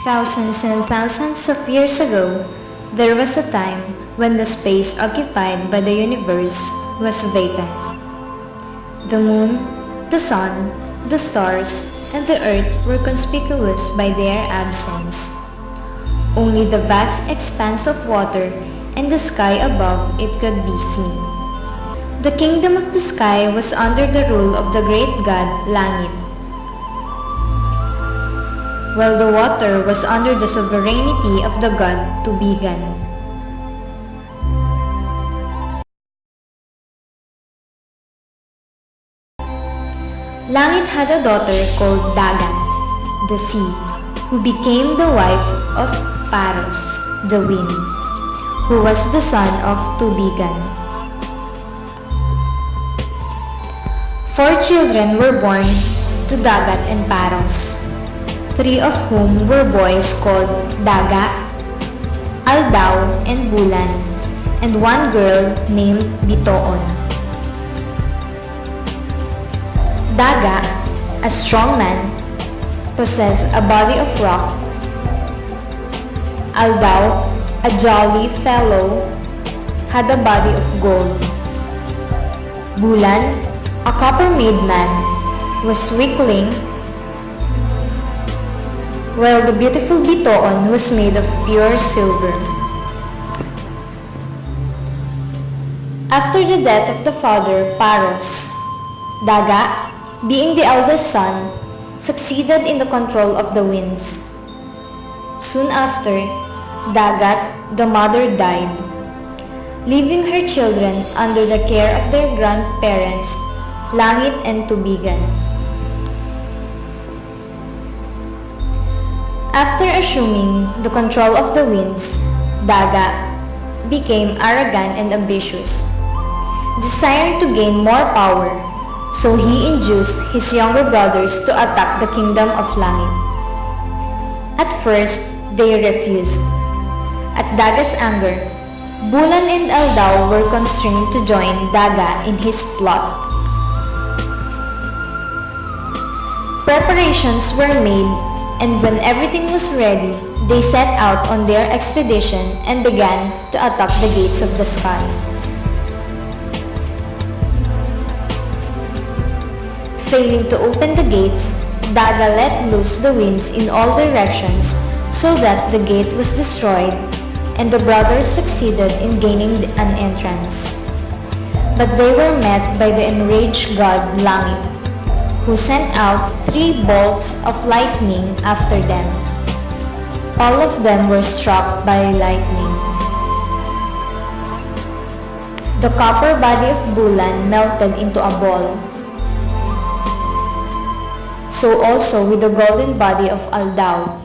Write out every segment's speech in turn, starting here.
Thousands and thousands of years ago, there was a time when the space occupied by the universe was vacant. The moon, the sun, the stars, and the earth were conspicuous by their absence. Only the vast expanse of water and the sky above it could be seen. The kingdom of the sky was under the rule of the great god Langit, while the water was under the sovereignty of the god Tubigan. Langit had a daughter called Dagat, the sea, who became the wife of Paros, the wind, who was the son of Tubigan. 4 children were born to Dagat and Paros, 3 of whom were boys called Daga, Aldaw, and Bulan, and 1 girl named Bitoon. Daga, a strong man, possessed a body of rock. Aldaw, a jolly fellow, had a body of gold. Bulan, a copper-made man, was weakling, while the beautiful Bitoon was made of pure silver. After the death of the father, Paros, Daga, being the eldest son, succeeded in the control of the winds. Soon after, Dagat, the mother, died, leaving her children under the care of their grandparents, Langit and Tubigan. After assuming the control of the winds, Daga became arrogant and ambitious, desiring to gain more power, so he induced his younger brothers to attack the kingdom of Langit. At first, they refused. At Daga's anger, Bulan and Aldaw were constrained to join Daga in his plot. Preparations were made, and when everything was ready, they set out on their expedition and began to attack the gates of the sky. Failing to open the gates, Daga let loose the winds in all directions so that the gate was destroyed, and the brothers succeeded in gaining an entrance. But they were met by the enraged god Langit, who sent out 3 bolts of lightning after them. All of them were struck by lightning. The copper body of Bulan melted into a ball. So also with the golden body of Aldaw.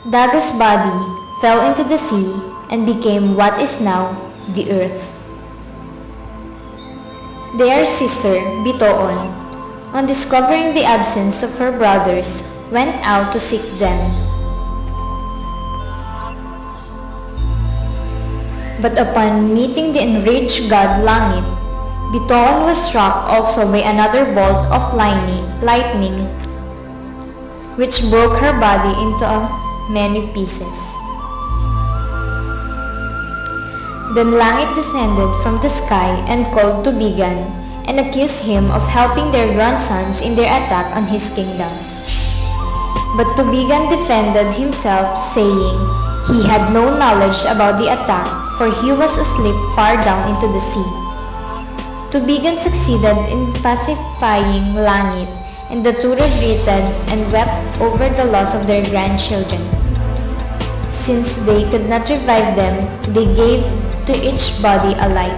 Daga's body fell into the sea and became what is now the earth. Their sister, Bitoon, on discovering the absence of her brothers, went out to seek them. But upon meeting the enraged god Langit, Bitoon was struck also by another bolt of lightning, which broke her body into many pieces. Then Langit descended from the sky and called Tubigan and accused him of helping their grandsons in their attack on his kingdom. But Tubigan defended himself, saying he had no knowledge about the attack, for he was asleep far down into the sea. Tubigan succeeded in pacifying Langit, and the two regretted and wept over the loss of their grandchildren. Since they could not revive them, they gave to each body a light.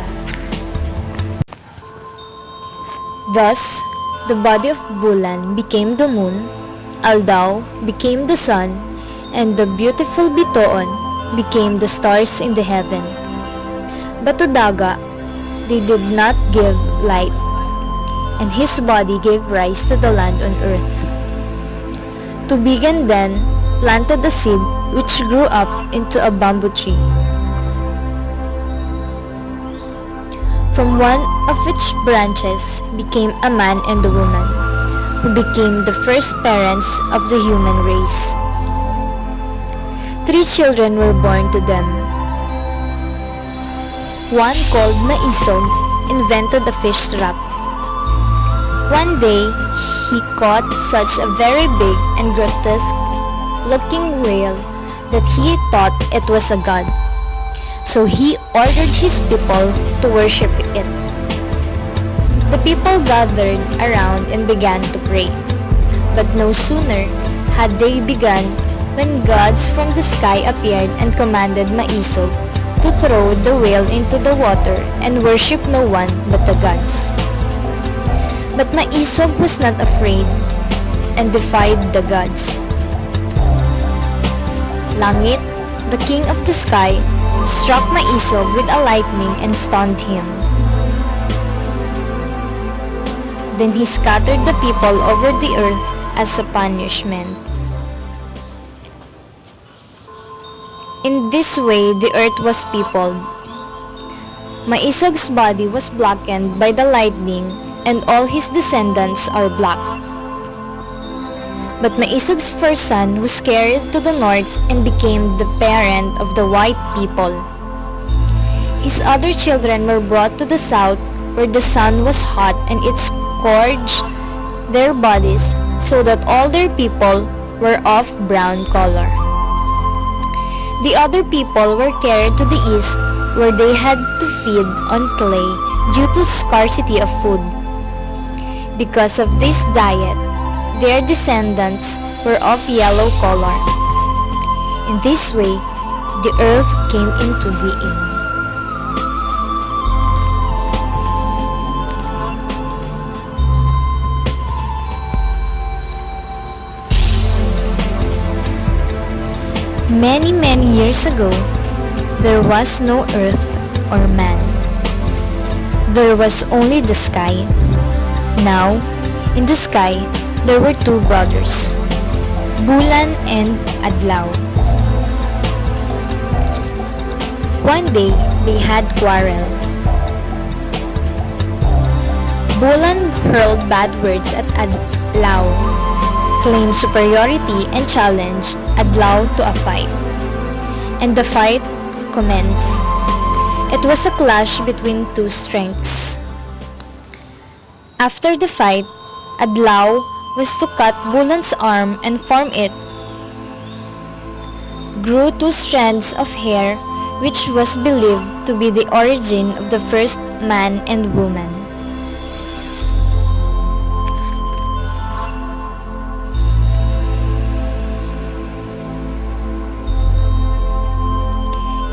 Thus, the body of Bulan became the moon, Aldaw became the sun, and the beautiful Bitoon became the stars in the heaven. But to Daga, they did not give light, and his body gave rise to the land on earth. Tubigan then planted a seed which grew up into a bamboo tree. From one of its branches became a man and a woman, who became the first parents of the human race. Three children were born to them. One, called Maisog, invented a fish trap. One day, he caught such a very big and grotesque-looking whale that he thought it was a god. So he ordered his people to worship it. The people gathered around and began to pray. But no sooner had they begun when gods from the sky appeared and commanded Maisog to throw the whale into the water and worship no one but the gods. But Maisog was not afraid and defied the gods. Langit, the king of the sky, struck Maisog with a lightning and stunned him. Then he scattered the people over the earth as a punishment. In this way, the earth was peopled. Maisog's body was blackened by the lightning, and all his descendants are black. But Maisog's first son was carried to the north and became the parent of the white people. His other children were brought to the south, where the sun was hot and it scorched their bodies, so that all their people were of brown color. The other people were carried to the east, where they had to feed on clay due to scarcity of food. Because of this diet, their descendants were of yellow color. In this way, the earth came into being. Many, many years ago, there was no earth or man. There was only the sky. Now, in the sky, there were two brothers, Bulan and Adlaw. One day, they had quarrel. Bulan hurled bad words at Adlaw, claimed superiority and challenged Adlaw to a fight. And the fight commenced. It was a clash between two strengths. After the fight, Adlaw was to cut Bulan's arm and from it grew two strands of hair, which was believed to be the origin of the first man and woman.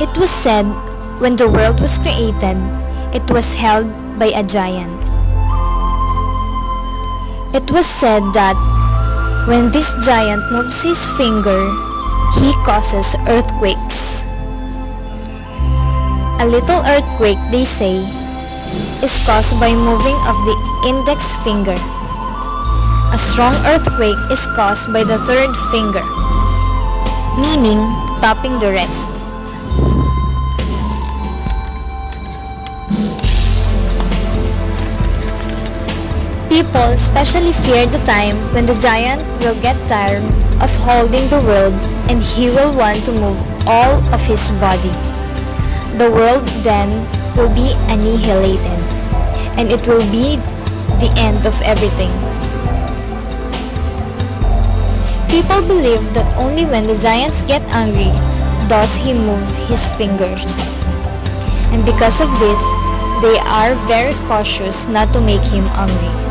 It was said when the world was created, it was held by a giant. It was said that when this giant moves his finger, he causes earthquakes. A little earthquake, they say, is caused by moving of the index finger. A strong earthquake is caused by the third finger, meaning topping the rest. People especially fear the time when the giant will get tired of holding the world and he will want to move all of his body. The world then will be annihilated, and it will be the end of everything. People believe that only when the giants get angry does he move his fingers. And because of this, they are very cautious not to make him angry.